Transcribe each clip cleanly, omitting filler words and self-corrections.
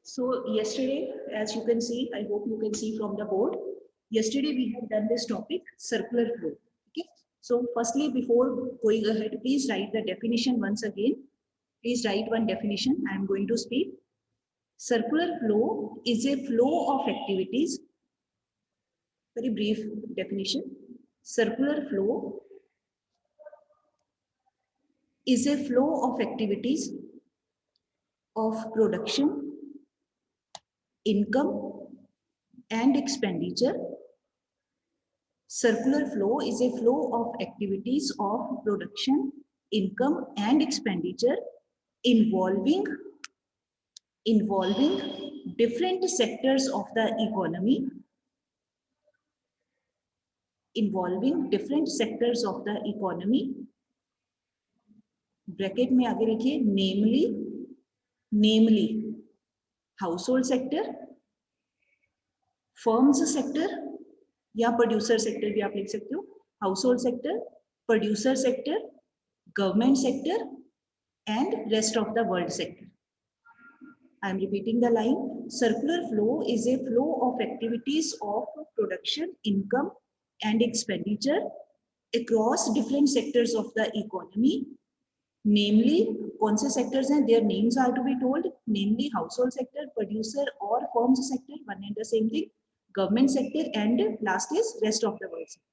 So yesterday, as you can see, I hope you can see from the board, yesterday we have done this topic, circular flow. Okay. So firstly, before going ahead, please write the definition once again. Please write one definition. I am going to speak. Circular flow is a flow of activities. Very brief definition. Circular flow is a flow of activities of production, income, and expenditure. Circular flow is a flow of activities of production, income, and expenditure involving different sectors of the economy, bracket में आगे लिखिए namely household sector, firms sector या producer sector भी आप लिख सकते हो, household sector, producer sector, government sector and rest of the world sector. I am repeating the line. Circular flow is a flow of activities of production, income, and expenditure across different sectors of the economy. Namely, कौन से sectors हैं? Their names are to be told. Namely, household sector, producer or firms sector, one and the same thing. Government sector and last is rest of the world sector.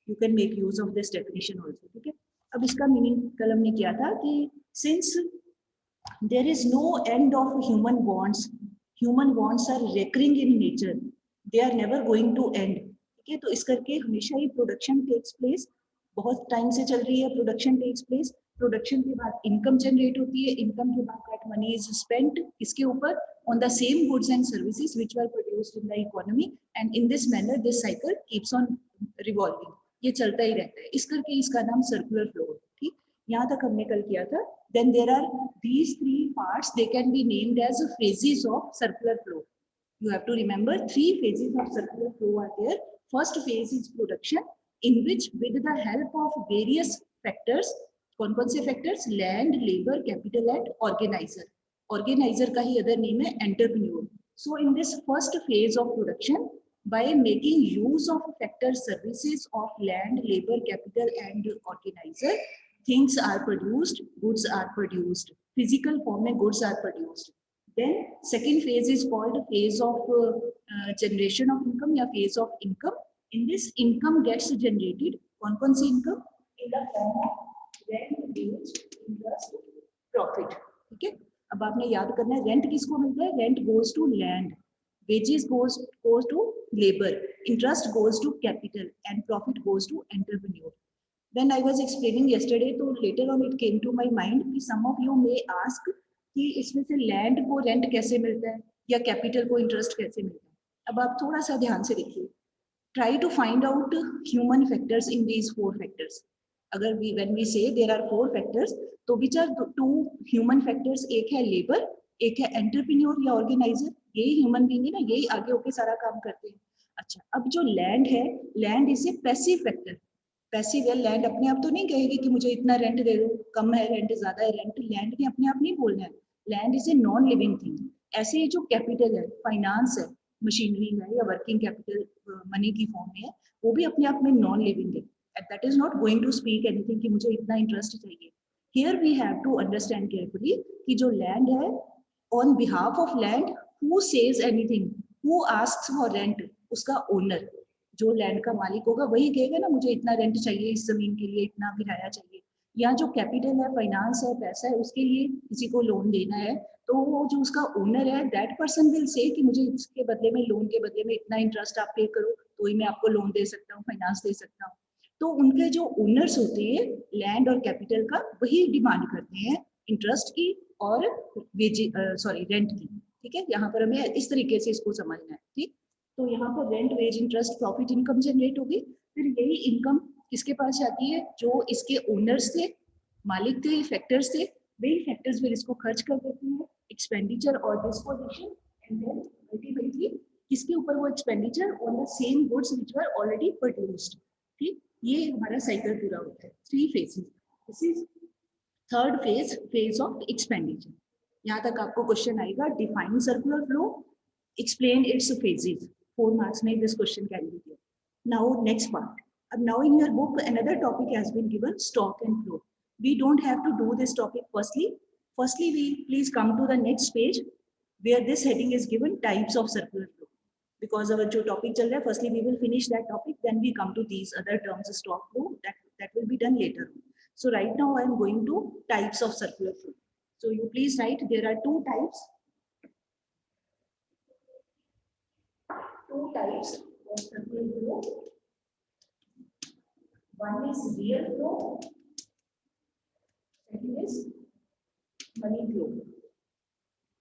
You can make use of this definition also. ठीक है? अब इसका meaning कल हमने किया था कि since there is no end of human bonds are recurring in nature, they are never going to end. ठीक है? तो इस करके हमेशा ही प्रोडक्शन टेक्स प्लेस, बहुत टाइम से चल रही है प्रोडक्शन टेक्स प्लेस, प्रोडक्शन के बाद इनकम जनरेट होती है, इनकम के बाद दैट मनी इज स्पेंट इसके ऊपर on the same goods and services which were produced in the economy, and in this manner this cycle keeps on revolving. ये चलता ही रहता है, इस करके इसका नाम सर्कुलर फ्लो है. ठीक, यहाँ तक हमने कल किया था. Then there are these three parts, they can be named as phases of circular flow. You have to remember 3 phases of circular flow are there. First phase is production, in which with the help of various factors, कौन-कौन से factors? Land, labor, capital and organizer. Organizer का ही other name है entrepreneur. So in this first phase of production, by making use of factors, services of land, labor, capital and organizer, things are produced, goods are produced, physical form में goods are produced. Then second phase is called phase of generation of income या phase of income. In this income gets generated, कौन-कौन सी income? In the form of rent, wage, interest, profit. ठीक है? अब आपने याद करना है रेंट किसको मिलता है? Rent goes to land, wages goes to labor, interest goes to capital and profit goes to entrepreneur. Then I was explaining yesterday, तो later on it came to my mind कि some of you may ask कि इसमें से land को rent कैसे मिलता है या कैपिटल को इंटरेस्ट कैसे मिलता है. अब आप थोड़ा सा ध्यान से देखिए, try to find out human factors in these 4 factors. अगर when we say there are 4 factors, तो which are 2 human factors? एक है लेबर, एक है एंटरप्रेन्योर या ऑर्गेनाइजर. यही ह्यूमन बीइंग है ना, यही आगे होके सारा काम करते हैं. अच्छा, अब जो लैंड है, land is a passive factor. Passive है, लैंड अपने आप तो नहीं कहेगी कि मुझे इतना रेंट दे दो, कम है रेंट, ज्यादा है रेंट. लैंड ने अपने आप नहीं बोलना है. Land is a non living thing. ऐसे ही जो कैपिटल है, फाइनेंस है, मशीनरी है या वर्किंग कैपिटल मनी की फॉर्म में है, वो भी अपने आप में नॉन लिविंग है. That is not going to speak anything कि मुझे इतना इंटरेस्ट चाहिए. Here we have to understand carefully कि जो लैंड है, on behalf of land, who says anything, who asks for rent? उसका ओनर, जो लैंड का मालिक होगा वही कहेगा ना मुझे इतना रेंट चाहिए, इस जमीन के लिए इतना किराया चाहिए. या जो कैपिटल है, फाइनेंस है, पैसा है, उसके लिए किसी को लोन देना है, तो वो जो उसका ओनर है, दैट पर्सन विल से कि मुझे इसके बदले में, लोन के बदले में इतना इंटरेस्ट आप पे करो तो ही मैं आपको लोन दे सकता हूँ, फाइनेंस दे सकता हूँ. तो उनके जो ओनर्स होते हैं लैंड और कैपिटल का, वही डिमांड करते हैं इंटरेस्ट की और रेंट की. ठीक है, यहाँ पर हमें इस तरीके से इसको समझना है. ठीक, तो यहाँ पर rent, wage, interest, profit, income generate होगी. फिर यही इनकम किसके पास जाती है? जो इसके ओनर्स थे, मालिक थे, फैक्टर्स थे, वही फैक्टर्स फिर इसको खर्च कर देते हैं, एक्सपेंडिचर और डिस्पोजिशन. एंड देन अल्टीमेटली किसके ऊपर वो expenditure? On the same goods which were already produced. ठीक, ये हमारा साइकिल पूरा होता है. 3 phases. This is third phase, phase of expenditure. यहाँ तक आपको क्वेश्चन आएगा define circular flow, explain its phases. 4 marks में this question can be given. Now next part. Now in your book another topic has been given, stock and flow. We don't have to do this topic firstly. Firstly we please come to the next page where this heading is given, types of circular flow. Because our जो topic चल रहा है, firstly we will finish that topic, then we come to these other terms, stock flow, that will be done later. So right now I am going to types of circular flow. So you please write, there are two types of circular flow. One is real flow, second is money flow.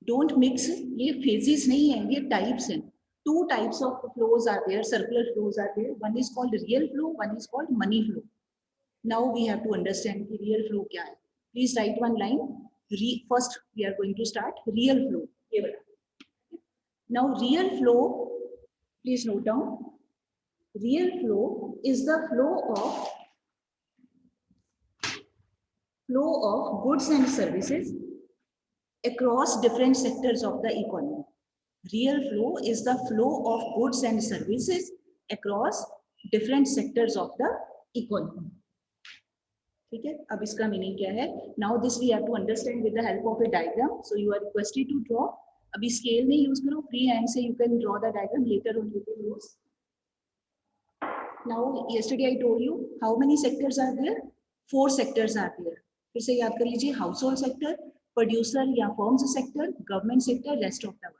Don't mix, ये phases नहीं है, ये types हैं. Two types of flows are there, circular flows are there. One is called real flow, one is called money flow. Now we have to understand कि real flow क्या है. Please write one line. First we are going to start real flow. ये वाला. Now real flow, please note down. Real flow is the flow of goods and services across different sectors of the economy. Real flow is the flow of goods and services across different sectors of the economy. ठीक है, अब इसका meaning क्या है? Now this we have to understand with the help of a diagram. So you are requested to draw. अभी scale नहीं use करो, free hand से you can draw the diagram, later on you can use. Now yesterday I told you how many sectors are there? 4 sectors are there. फिर से याद कर लीजिए, household sector, producer या firms sector, government sector, rest of the world.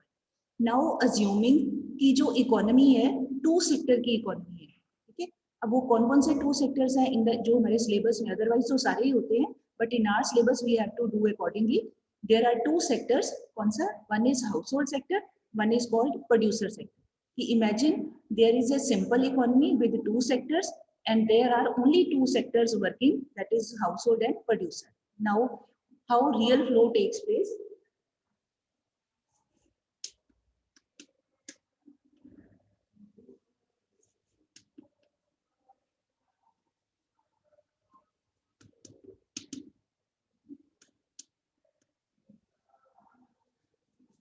Now assuming कि जो economy है 2 sector की इकोनॉमी है, ठीक है. अब वो कौन कौन से 2 सेक्टर्स हैं इन जो हमारे सिलेबस में, अदरवाइज तो सारे ही होते हैं, but in our syllabus we have to do accordingly. There are 2 sectors. कौन सा? One is household sector, one is called producer sector. Imagine there is a simple economy with 2 sectors and there are only 2 sectors working, that is household and producer. Now how real flow takes place?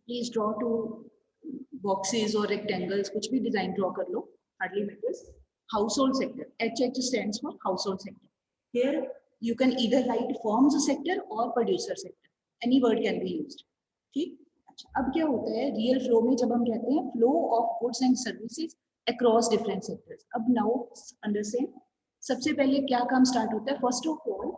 Please draw 2 boxes or rectangles, कुछ भी design draw कर लो, hardly matters. Household sector, HH stands for household sector. Here you can either write firms sector or producer sector, any word can be used. ठीक. अच्छा, अब क्या होता है real flow में, जब हम कहते हैं flow of goods and services across different sectors. अब नाउ अंडरस्टैंड, सबसे पहले क्या काम स्टार्ट होता है? First of all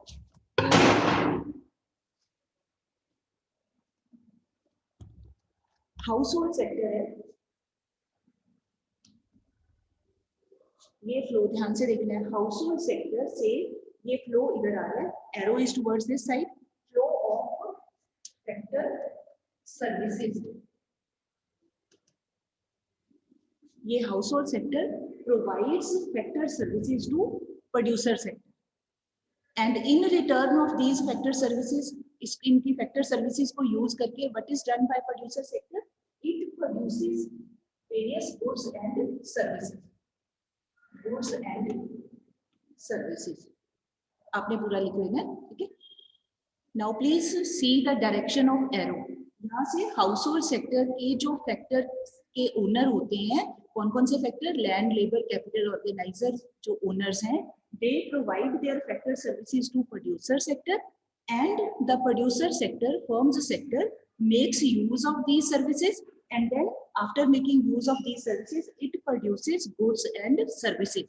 household sector है, ये फ्लो ध्यान से देखना है. हाउसहोल्ड सेक्टर से ये फ्लो इधर आ रहा है, arrow is towards this side. Flow of sector services, ये household sector provides factor services to producer sector, and in return of these factor services, इनकी फैक्टर सर्विसेज को यूज करके what is done by producer sector? It produces various goods and services. Goods and services आपने पूरा लिख लेना, ठीक है. Now please see the direction of arrow. यहाँ से हाउसहोल्ड सेक्टर के जो फैक्टर के ओनर होते हैं, कौन कौन से factor? Land, labour, capital, organiser जो ओनर्स हैं, they provide their factor services to producer sector, and the producer sector, firms sector, makes use of these services, and then after making use of these services it produces goods and services.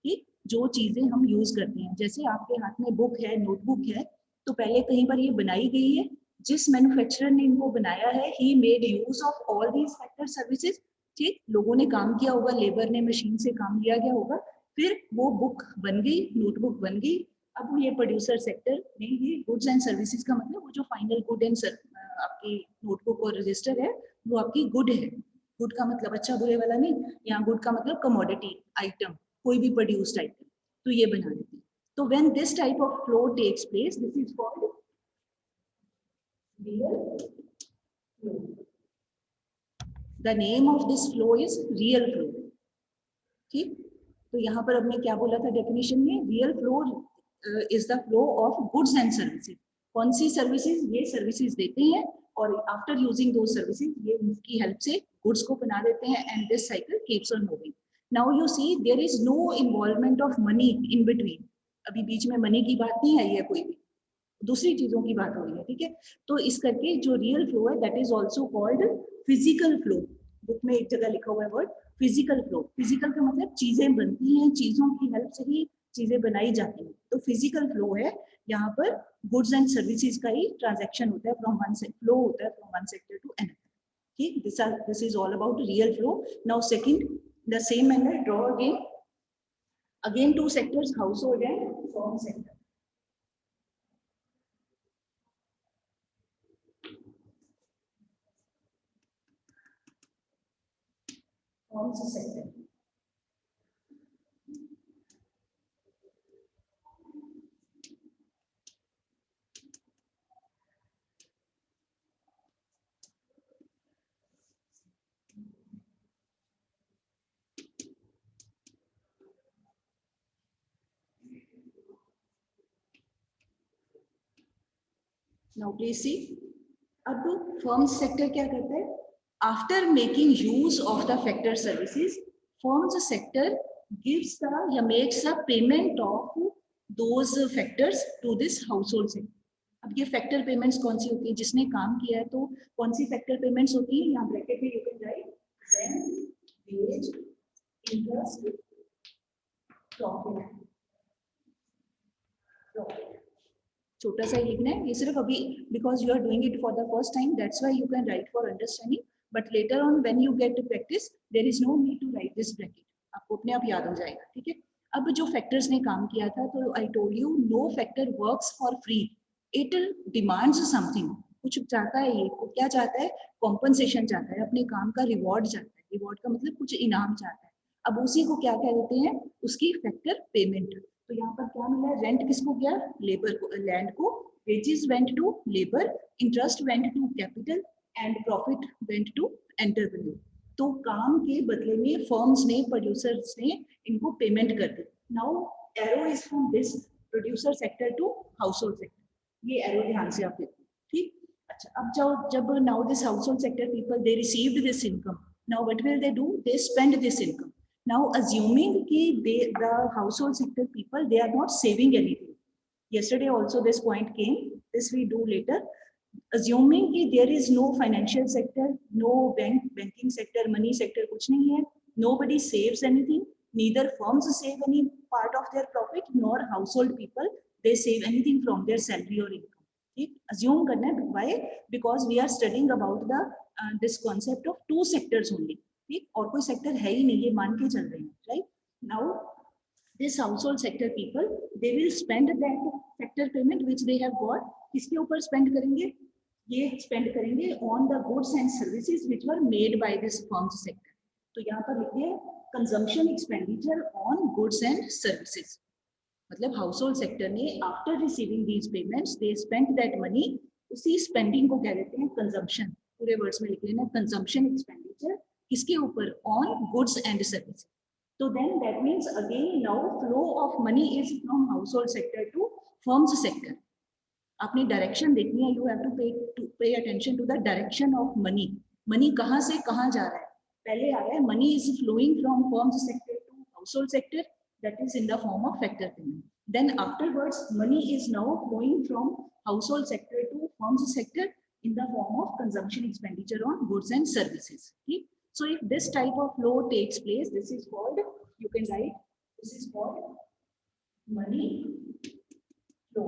ठीक, जो चीजें हम use करते हैं, जैसे आपके हाथ में बुक है, नोटबुक है, तो पहले कहीं पर ये बनाई गई है, जिस मैन्युफैक्चरर ने इनको बनाया है he made use of all these factor services. ठीक, लोगों ने काम किया होगा, लेबर ने, मशीन से काम लिया गया होगा, फिर वो बुक बन गई, नोटबुक बन गई. अब ये प्रोड्यूसर सेक्टर में ये गुड्स एंड सर्विसेज का मतलब वो जो फाइनल गुड एंड आपकी नोटबुक और रजिस्टर है वो आपकी गुड है. गुड का मतलब अच्छा बुरे वाला नहीं, यहाँ गुड का मतलब कमोडिटी आइटम, कोई भी प्रोड्यूस्ड आइटम, तो ये बना देती है. तो when this type of flow takes place, this is called real flow. The name of this flow is real flow. ठीक, तो यहाँ पर हमने क्या बोला था डेफिनेशन में? Real flow is the flow of goods and services. कौन सी सर्विसेज? ये सर्विसेज देते हैं और आफ्टर यूजिंग दो सर्विसेज ये उनकी हेल्प से गुड्स को बना देते हैं and this cycle keeps on moving. Now you see there is no involvement of money in between. अभी बीच में मनी की बात नहीं आई है कोई भी, दूसरी चीजों की बात हो रही है. ठीक है, तो इस करके जो रियल फ्लो है that is also called physical flow. Book में एक जगह लिखा हुआ है वर्ड फिजिकल फ्लो. फिजिकल का मतलब चीजें बनती हैं, चीजों की हेल्प से ही चीजें बनाई जाती हैं. तो फिजिकल फ्लो है यहाँ पर गुड्स एंड सर्विसेज का ही ट्रांजैक्शन होता है फ्रॉम वन से फ्लो होता है from one sector to another. ठीक, this is all about real flow. Now second the same manner draw again two sectors household and firm sector. Firms sector. Now please see. अब firm sector क्या करता है? After making use of the factor services, firms sector gives the या makes a payment of those factors to this household sector. अब ये factor payments कौन सी होती है? जिसने काम किया है तो कौन सी फैक्टर पेमेंट्स होती है? यहाँ ब्रैकेट में you can write rent, wage, interest, profit. छोटा सा लिखना है ये सिर्फ अभी because you are doing it for the first time, that's why you can write for understanding, but later on when you get to practice there is no need to write this bracket. आपको अपने आप याद हो जाएगा. ठीक है, अब जो फैक्टर्स ने काम किया था तो I told you know factor works for free, it demands something. कुछ चाहता है, ये क्या चाहता है? कॉम्पनसेशन चाहता है, अपने काम का रिवॉर्ड चाहता है. रिवॉर्ड का मतलब कुछ इनाम चाहता है. अब उसी को क्या कह देते हैं? उसकी फैक्टर पेमेंट. तो यहाँ पर क्या मिला? रेंट किसको गया? लेबर को, लैंड को. Wages went to labour, interest went to capital and profit went to entrepreneur. तो काम के बदले में फर्म्स ने, प्रोड्यूसर्स ने इनको पेमेंट कर दी. Now arrow is from this producer sector to household sector. ये एरो ध्यान से आप देखो. ठीक, अच्छा, अब जब now this household sector people they received this income, now what will they do? They spend this income. Now assuming कि the household sector people they are not saving anything. Yesterday also this point came. This we do later. Assuming कि there is no financial sector, no banking sector, money sector कुछ नहीं है. Nobody saves anything. Neither firms save any part of their profit, nor household people they save anything from their salary or income. ठीक, assume करना है. Why? Because we are studying about the this concept of two sectors only. ठीक, और कोई sector है ही नहीं, ये मान के चल रहे हैं. Right, now this household sector people they will spend that factor payment which they have got. किसके ऊपर स्पेंड करेंगे? ये स्पेंड करेंगे on the goods and services which were made by this firms sector. तो यहाँ पर लिखिए consumption expenditure on goods and services. मतलब हाउसहोल्ड सेक्टर ने after receiving these payments they spend that money. उसी स्पेंडिंग को कह देते हैं कंजम्पशन. पूरे वर्ड्स में लिख लेना कंजम्पशन एक्सपेंडिचर. किसके ऊपर? On goods and services. तो then that means again now flow of money is from household sector to firms sector. आपने डायरेक्शन देखनी है. You have to pay attention to the direction of money. Money कहाँ से कहाँ जा रहा है? पहले आ रहा है money is flowing from firms sector to household sector, that is in the form of factor payment. Then afterwards money is now flowing from household sector to firms sector in the form of consumption expenditure on goods and services. Okay? So if this type of flow takes place, this is called, you can write, this is called money flow.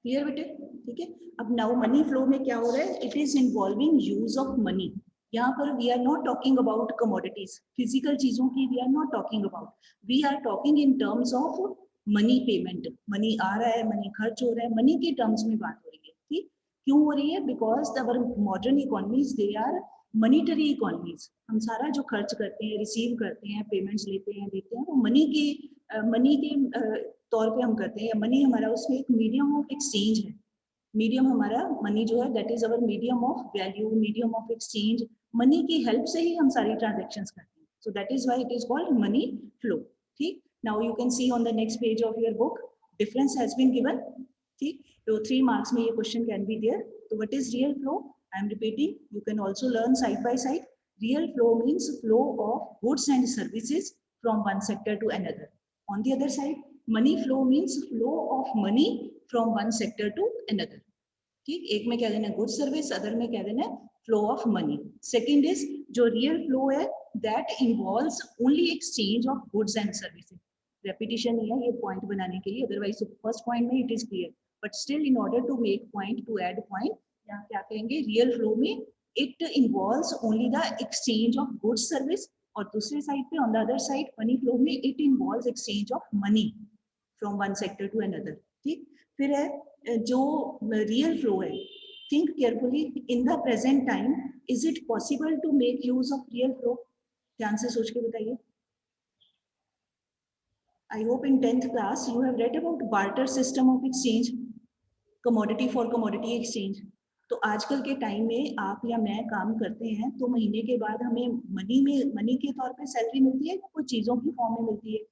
Clear बेटे? ठीक है, अब now money flow में क्या हो रहा है? It is involving use of money. यहाँ पर we are not talking about commodities, physical चीजों की we are not talking about. We are talking in terms of money payment. Money आ रहा है, मनी खर्च हो रहा है, मनी के टर्म्स में बात हो रही है. ठीक, क्यों हो रही है? Because our modern economies they are monetary economies. हम सारा जो खर्च करते हैं, रिसीव करते हैं, पेमेंट्स लेते हैं, देते हैं, वो मनी के तौर पे हम करते हैं. मनी हमारा उसमें एक मीडियम ऑफ एक्सचेंज है. मीडियम हमारा मनी जो है that is our medium of value, medium of exchange. Money की हेल्प से ही हम सारी ट्रांजेक्शन्स करते हैं. So that is why it is called money flow. ठीक, now you can see on the next page of your book difference has been given. ठीक, तो 3 marks में ये question can be there. So what is real flow? I am repeating. You can also learn side by side. Real flow means flow of goods and services from one sector to another. On the other side, money flow means flow of money from one sector to another. ठीक, एक में क्या देना है good service, other में क्या देना है flow of money. Second is जो रियल फ्लो है that involves only exchange of goods and services. Repetition ही है ये पॉइंट बनाने के लिए, अदरवाइज फर्स्ट पॉइंट में it is clear, but still in order to make point to add point यहाँ क्या कहेंगे रियल फ्लो में it involves only the exchange of goods service, और दूसरे साइड पे on the other side money flow में it involves exchange of money from one sector to another. ठीक, फिर है जो रियल फ्लो है, think carefully in the present time is it possible to make use of real flow. ध्यान से सोच के बताइए. I hope in 10th class you have read about barter system of exchange, commodity for commodity exchange. तो आजकल के time में आप या मैं काम करते हैं तो महीने के बाद हमें मनी के तौर पे सैलरी मिलती है, कुछ चीजों की फॉर्म में मिलती है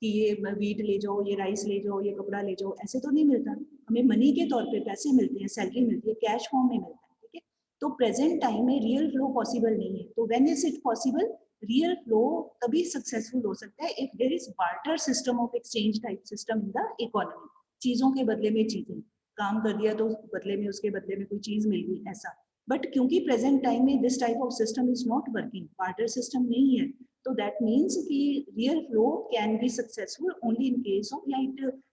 कि ये वीट ले जाओ, ये राइस ले जाओ, ये कपड़ा ले जाओ, ऐसे तो नहीं मिलता. हमें मनी के तौर पे पैसे मिलते हैं, सैलरी मिलती है, कैश फॉर्म में मिलता है. ठीक है, तो प्रेजेंट टाइम में रियल फ्लो पॉसिबल नहीं है. तो when is it possible? Real flow तभी सक्सेसफुल हो सकता है if there is barter system of exchange type system in the economy. चीजों के बदले में चीजें, काम कर दिया तो बदले में उसके बदले में कोई चीज मिल गई ऐसा. बट क्योंकि प्रेजेंट टाइम में this type of system is not working, barter system नहीं है, so that means कि real flow can be successful only in case of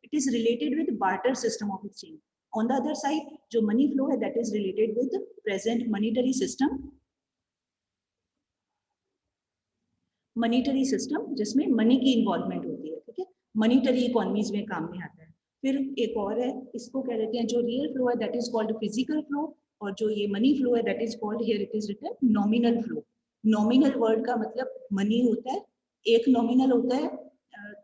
it is related with barter system of exchange. On the other side जो money flow है that is related with present monetary system जिसमें money की involvement होती है. ठीक है, monetary economies में काम में आता है. फिर एक और है, इसको कह देते हैं जो रियल फ्लो है that is called physical flow, और जो ये मनी फ्लो है that is called here it is written nominal flow. Nominal word का मतलब मनी होता है, एक नॉमिनल होता है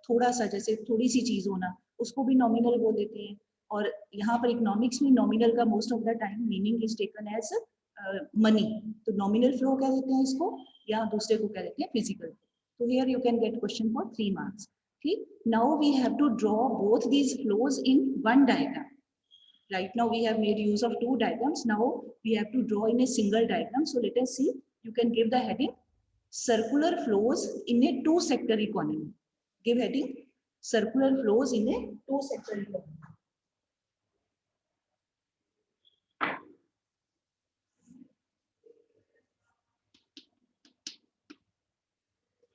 थोड़ा सा, जैसे थोड़ी सी चीज होना, उसको भी नॉमिनल बोल देते हैं. और यहाँ पर इकोनॉमिक्स में नॉमिनल का most of the time meaning is taken as money. तो नॉमिनल फ्लो कह देते हैं इसको, या दूसरे को कह देते हैं फिजिकल. तो here you can get question for 3 marks. ठीक, now we have to draw both these flows in one diagram. Right now we have made use of 2 diagrams. Now we have to draw in a single diagram. So let us see. You can give the heading circular flows in a 2-sector economy. Give heading circular flows in a 2-sector economy.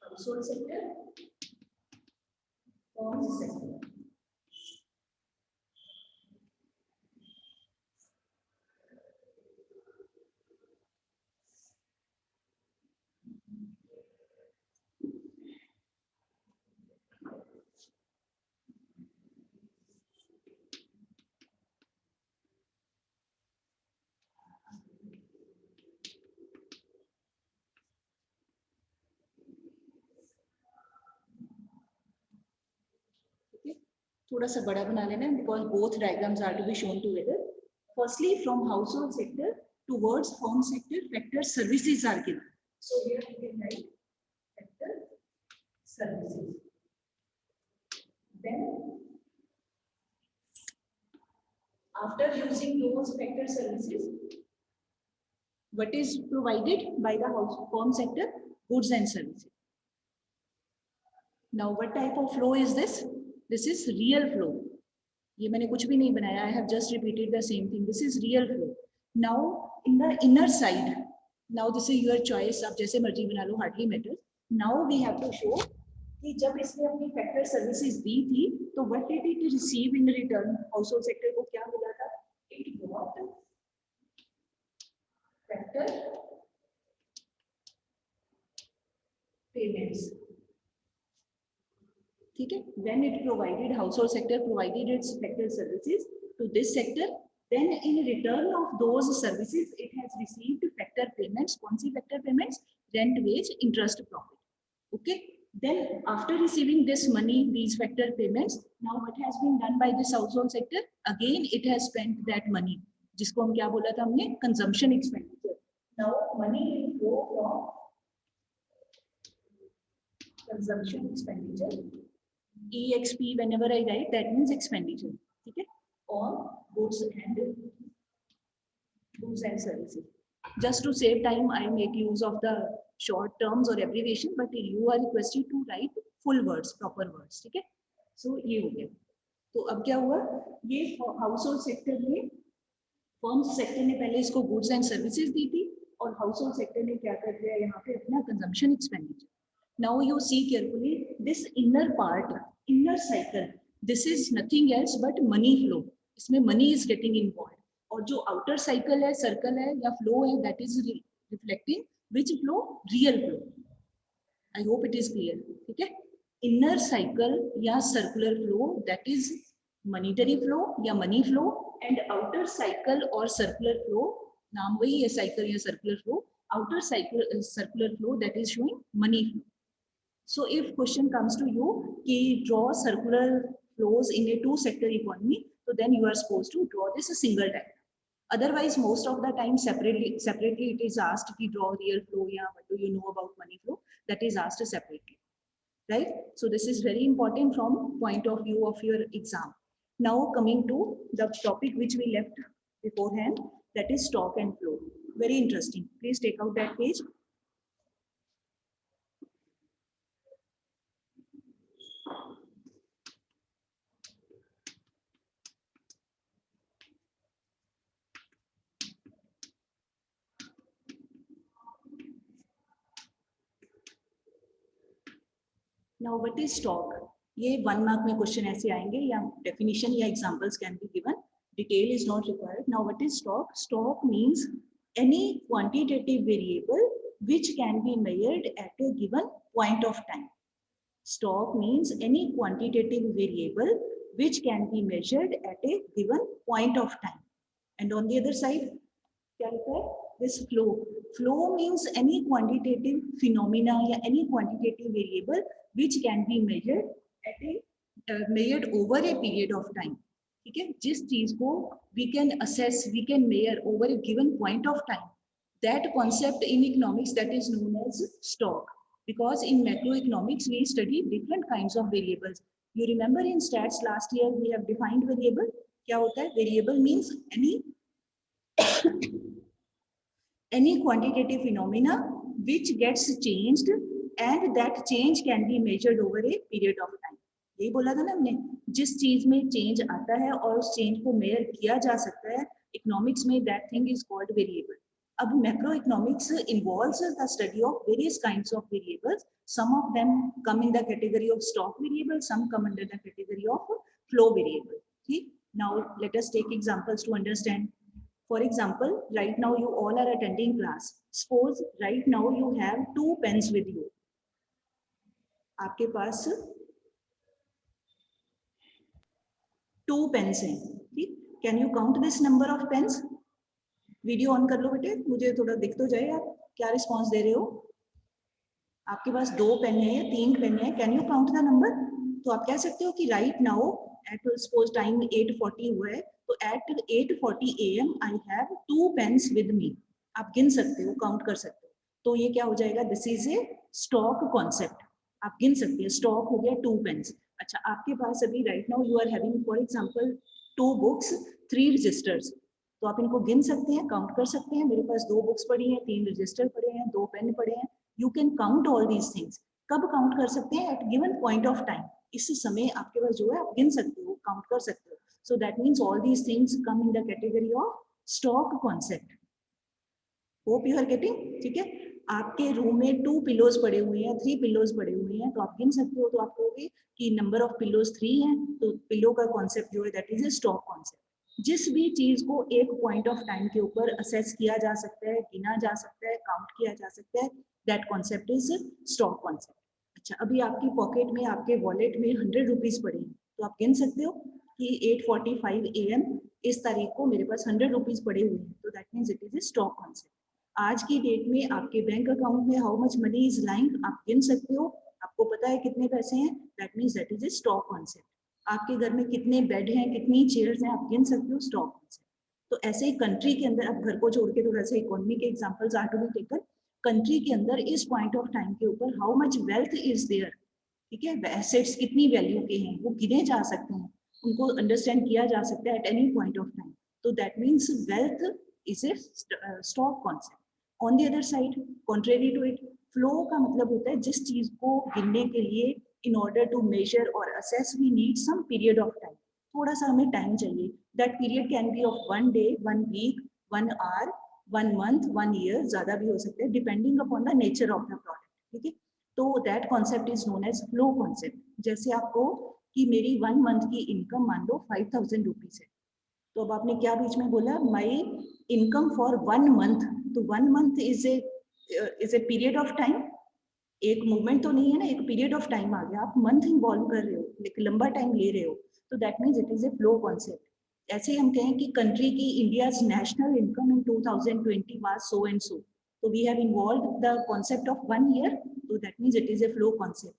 Household sector, firms sector. थोड़ा सा बड़ा बना लेना because both diagrams are to be shown together. Firstly, from household sector towards home sector, factor services are given. So here we can write factor services. Then after using those factor services, what is provided by the home sector? Goods and services. Now what type of flow is this? This is real flow. ये मैंने कुछ भी नहीं बनाया. I have just repeated the same thing. This is real flow. Now in the inner side, now this is your choice. आप जैसे मर्जी बना लो, hardly matters. Now we have to show कि जब इसने अपनी फैक्टर सर्विसेज दी थी तो what did it receive in return? Household sector को क्या मिला था? It got factor payments. ठीक है, when it provided, household sector provided its factor services to this sector, then in return of those services it has received factor payments. कौन सी factor payments? Rent, wage, interest, profit. Okay, then after receiving this money, these factor payments, now what has been done by this household sector? Again it has spent that money, जिसको हम क्या बोला था हमने? Consumption expenditure. Now money will go from consumption expenditure. EXP whenever I write, that means expenditure. ठीक है, on goods and services. Just to save time, I make use of the short terms or abbreviation, but you are requested to write full words, proper words. ठीक है? So ये हो गया. तो अब क्या हुआ? ये हाउस होल्ड सेक्टर में, फर्म सेक्टर ने पहले इसको गुड्स एंड सर्विसेज दी थी, और हाउस होल्ड सेक्टर ने क्या कर दिया यहाँ पे अपना consumption expenditure. Now you see carefully this inner part, inner cycle. This is nothing else but money flow. इसमें money is getting involved. और जो outer cycle है, circle है या flow है, that is reflecting which flow? Real flow. I hope it is clear. ठीक है? Inner cycle या circular flow, that is monetary flow या money flow, and outer cycle or circular flow, नाम वही है cycle या circular flow. Outer cycle circular flow, that is showing money flow. So if question comes to you, कि draw circular flows in a two-sector economy, so then you are supposed to draw this a single diagram. Otherwise, most of the time separately it is asked to draw real flow. Yeah, what do you know about money flow? That is asked separately, right? So this is very important from point of view of your exam. Now coming to the topic which we left beforehand, that is stock and flow. Very interesting. Please take out that page. Now what is stock? ये 1 mark में question ऐसे आएंगे, या definition या examples can be given. Detail is not required. Now what is stock? Stock means any quantitative variable which can be measured at a given point of time. Stock means any quantitative variable which can be measured at a given point of time. And on the other side, क्या लिखा है? This flow. Flow means any quantitative phenomena या any quantitative variable which can be measured at a measured over a period of time. ठीक है? जिस चीज को we can assess, we can measure over a given point of time. That concept in economics, that is known as stock. Because in macroeconomics we study different kinds of variables. You remember in stats last year we have defined variable. क्या होता है? Variable means any quantitative phenomena which gets changed and that change can be measured over a period of time. यही बोला था ना हमने, जिस चीज में चेंज आता है और उस चेंज को मेजर किया जा सकता है, इकोनॉमिक्स में that thing is called variable. अब macro economics involves the study of various kinds of variables. Some of them come in the category of stock variable, some come under the category of flow variable. ठीक? Now let us take examples to understand. For example, right now you all are attending class. Suppose right now you have 2 pens with you. आपके पास 2 pens हैं. ठीक? Can you count this number of pens? Video on कर लो बेटे, मुझे थोड़ा दिख तो जाए आप क्या रिस्पॉन्स दे रहे हो. आपके पास 2 पेन है या 3 पेन है. Can you count the number? तो आप कह सकते हो कि right now at suppose time 8:40 हुआ है, तो at 8:40 AM I have 2 pens with me. आप गिन सकते हो, काउंट कर सकते हो. तो ये क्या हो जाएगा? This is a stock concept. आप गिन सकते हैं. स्टॉक हो गया 2 पेन्स. अच्छा, आपके पास अभी right now you are having for example 2 books, 3 registers. तो आप इनको गिन सकते हैं, काउंट कर सकते हैं. मेरे पास 2 बुक्स पड़ी हैं, 3 रजिस्टर पड़े हैं, 2 पेन पड़े हैं. You can count all these things. कब काउंट कर सकते हैं? At given point of time. इस समय आपके पास जो है आप गिन सकते हो, काउंट कर सकते हो. So that means all these things come in the category of stock concept. Hope you are getting. ठीक है? आपके रूम में 2 पिलोज पड़े हुए हैं, 3 पिलोज पड़े हुए हैं, तो आप गिन सकते हो. तो आप कहोगे कि नंबर ऑफ पिलोज 3 हैं, तो पिलो का कॉन्सेप्ट जो है that is a stock concept. जिस भी चीज को एक पॉइंट ऑफ टाइम के ऊपर असेस किया जा सकता है, गिना जा सकता है, काउंट किया जा सकता है, that concept is stock concept. अच्छा, अभी आपकी पॉकेट में, आपके वॉलेट में 100 रुपीज पड़े हैं, तो आप गिन सकते हो कि 8:45 AM इस तारीख को मेरे पास 100 रुपीज पड़े हुए हैं. तो that means it is a stock concept. आज की डेट में आपके बैंक अकाउंट में how much money is lying, आप गिन सकते हो. आपको पता है कितने पैसे हैं, that means that is a stock concept. आपके घर में कितने बेड हैं, कितनी चेयर्स हैं, आप गिन सकते हो. Stock concept. तो ऐसे ही कंट्री के अंदर, अब घर को छोड़ के थोड़ा सा इकोनॉमी के examples are to be taken. Country के अंदर इस पॉइंट ऑफ टाइम के ऊपर how much wealth is there. ठीक है? एसेट्स कितनी वैल्यू के हैं, वो गिने जा सकते हैं. उनको अंडरस्टैंड किया जा सकता है at any point of time. तो that means wealth is a stock concept. On the other side, contrary to it, flow का मतलब होता है जिस चीज को गिनने के लिए in order to measure or assess we need some period of time. थोड़ा सा हमें टाइम चाहिए. That period can be of 1 day, 1 week, 1 hour, 1 month, 1 year, ज़्यादा भी हो सकते हैं depending upon the nature of the product. ठीक है. तो that concept is known as flow concept. जैसे आपको कि मेरी 1 month की इनकम मान लो 5,000 रुपीज है, तो अब आपने क्या बीच में बोला, माई इनकम फॉर 1 month. तो 1 month is a period of time. एक मूवमेंट तो नहीं है ना, एक पीरियड ऑफ टाइम आ गया, आप मंथ इन्वॉल्व कर रहे हो, एक लंबा टाइम ले रहे हो, तो that means it is a flow concept. ऐसे हम कहें कि कंट्री की India's national income in 2020 was so and so, तो we have involve the concept of 1 year, तो that means it is a flow concept.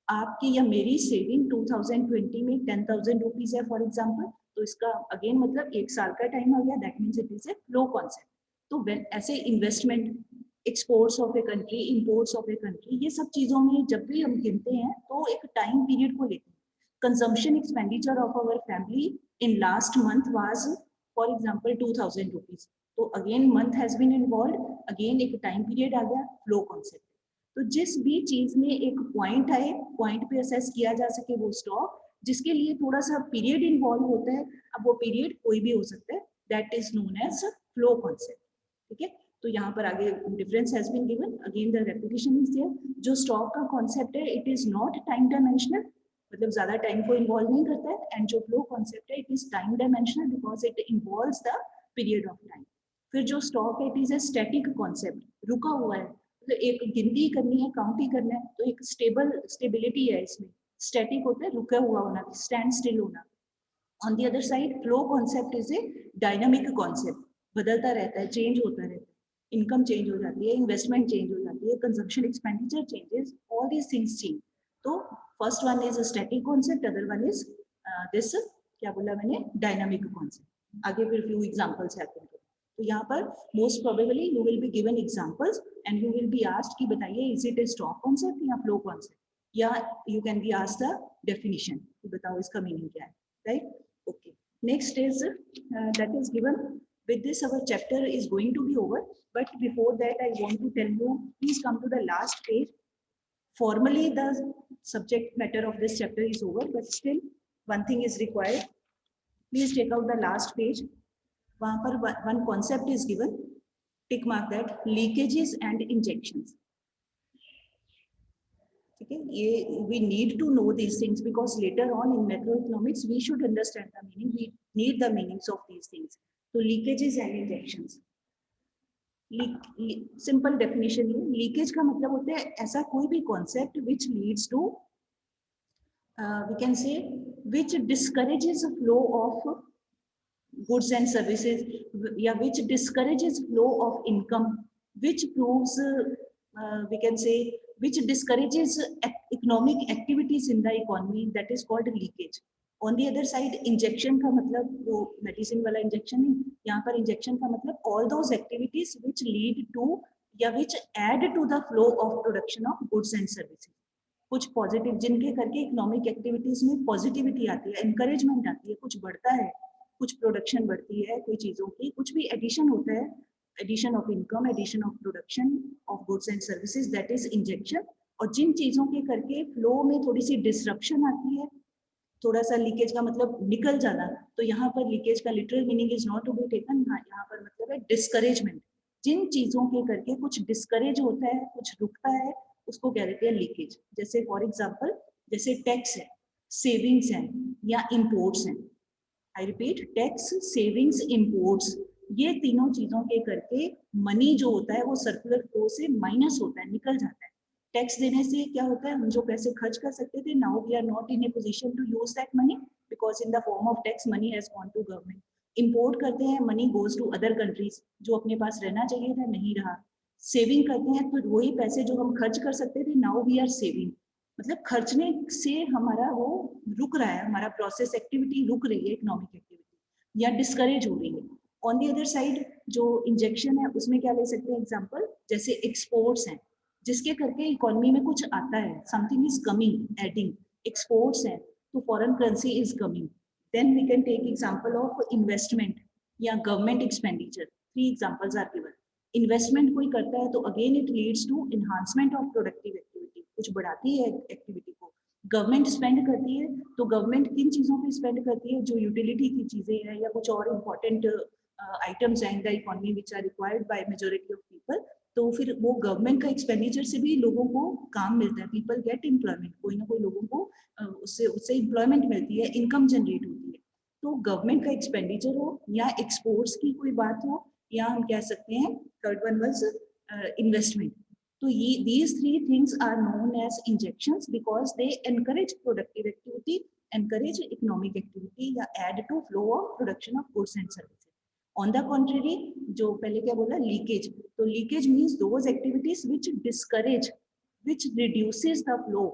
आपकी या मेरी सेविंग 2020 में 10,000 रुपीज है फॉर एग्जाम्पल, तो इसका अगेन मतलब 1 साल का टाइम आ गया, that means it is a flow concept. तो ऐसे investment, exports of a country, imports of a country, ये सब चीजों में जब भी हम गिनते हैं तो एक टाइम पीरियड को लेते हैं. Consumption expenditure of our family in last month was for example 2,000 rupees, तो again month has been involve, again एक टाइम पीरियड आ गया, फ्लो कॉन्सेप्ट. तो जिस भी चीज में एक पॉइंट आए, पॉइंट पे असेस किया जा सके वो स्टॉक, जिसके लिए थोड़ा सा पीरियड इन्वॉल्व होता है, अब वो पीरियड कोई भी हो सकता है, that is known as flow concept. ठीक है. तो यहाँ पर आगे difference has been given, again the repetition is there. जो स्टॉक का कॉन्सेप्ट है it is not time dimensional, मतलब ज्यादा टाइम को इन्वॉल्व नहीं करता है, एंड जो फ्लो कॉन्सेप्ट है it is time dimensional because it involves the period of time. फिर जो स्टॉक है it is a static concept, रुका हुआ है, मतलब एक गिनती करनी है, काउंट ही करना है, तो एक स्टेबिलिटी है इसमें. स्टैटिक होता है रुका हुआ होना, स्टैंड स्टिल होना. On the other side flow concept is a dynamic concept, बदलता रहता है, चेंज होता रहता है, इनकम चेंज हो जाती है, इन्वेस्टमेंट चेंज हो जाती है, consumption expenditure changes, all these things change. तो first one is static concept, other one is this, क्या बोला मैंने, डायनामिक कॉन्सेप्ट. आगे फिर फ्यू एग्जांपल्स हैं. तो यहाँ पर most probably you will be given examples and you will be asked कि बताइए is it A stock concept या फ्लो कॉन्सेप्ट, या you can be asked the definition कि बताओ इसका मीनिंग क्या है, right. Okay. Next is that is given. With this, our chapter is going to be over. But before that, I want to tell you, please come to the last page. Formally, the subject matter of this chapter is over, but still, one thing is required. Please take out the last page. वहाँ पर one concept is given. Tick mark that, leakages and injections. Okay, we need to know these things because later on in macroeconomics we should understand the meaning. We need the meanings of these things. So leakages and injections. Simple definition है, leakage का मतलब होता है ऐसा कोई भी concept which leads to we can say which discourages flow of goods and services, या which discourages flow of income, which proves we can say which discourages economic activities in the economy, that is called leakage. On the other side, injection का मतलब वो medicine वाला injection है, यहाँ पर injection का मतलब all those activities which lead to या which add to the flow of production of goods and services. कुछ पॉजिटिव जिनके करके इकोनॉमिक एक्टिविटीज में पॉजिटिविटी आती है, encouragement आती है, कुछ बढ़ता है, कुछ प्रोडक्शन बढ़ती है, कोई चीजों की कुछ भी एडिशन होता है, addition of income, addition of production of goods and services, that is injection. और जिन चीजों के करके फ्लो में थोड़ी सी डिसरप्शन आती है, थोड़ा सा लीकेज का मतलब निकल जाना, तो यहाँ पर लीकेज का literal meaning is not to be taken, यहाँ पर मतलब है डिस्करेजमेंट. जिन चीजों के करके कुछ डिस्करेज होता है, कुछ रुकता है, उसको कह देते हैं लीकेज. जैसे फॉर एग्जाम्पल, जैसे टैक्स है, सेविंग्स है, या इम्पोर्ट्स हैं. I repeat, tax, savings, imports, ये तीनों चीजों के करके मनी जो होता है वो सर्कुलर फ्लो से माइनस होता है, निकल जाता है. टैक्स देने से क्या होता है, हम जो पैसे खर्च कर सकते थे, now we are not in a position to use that money because in the form of tax money has gone to government. Import करते हैं, money goes to other countries, जो अपने पास रहना चाहिए था नहीं रहा. सेविंग करते हैं, तो वही पैसे जो हम खर्च कर सकते थे, नाउ वी आर सेविंग, मतलब खर्चने से हमारा वो रुक रहा है, हमारा प्रोसेस एक्टिविटी रुक रही है, इकोनॉमिक एक्टिविटी या डिस्करेज हो रही है. ऑन द अदर साइड जो इंजेक्शन है उसमें क्या ले सकते हैं एग्जांपल, जैसे एक्सपोर्ट्स हैं, जिसके करके इकोनॉमी में कुछ आता है, something is coming, adding, exports हैं, तो foreign currency is coming, Then we can take example of investment या government expenditure. 3 examples are given. Investment कोई करता है तो again it leads to enhancement of productive activity, कुछ बढ़ाती है activity को. गवर्नमेंट स्पेंड करती है तो गवर्नमेंट किन चीजों पे स्पेंड करती है, जो यूटिलिटी की चीजें हैं या कुछ और इम्पोर्टेंट आइटम्स हैं in the economy which are required by majority of people, तो फिर वो गवर्नमेंट का एक्सपेंडिचर से भी लोगों को काम मिलता है, पीपल गेट एम्प्लॉयमेंट, कोई ना कोई लोगों को उससे एम्प्लॉयमेंट मिलती है, इनकम जनरेट होती है. तो गवर्नमेंट का एक्सपेंडिचर हो या एक्सपोर्ट्स की कोई बात हो या हम कह सकते हैं third one was investment. So these three things are known as injections because they encourage productive activity, encourage economic activity, या add to flow of production of goods and services. On the contrary, जो पहले क्या बोला leakage, तो leakage means those activities which discourage, which reduces the flow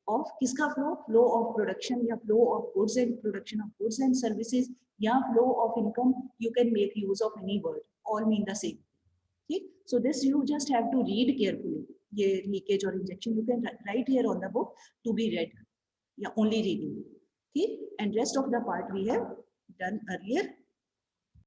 of किसका flow? Flow of production या flow of goods and production of goods and services या flow of income. You can make use of any word, all mean the same. Okay, so this you just have to read carefully. ये leakage or injection you can write here on the book to be read. Yeah, only reading. Okay, and rest of the part we have done earlier.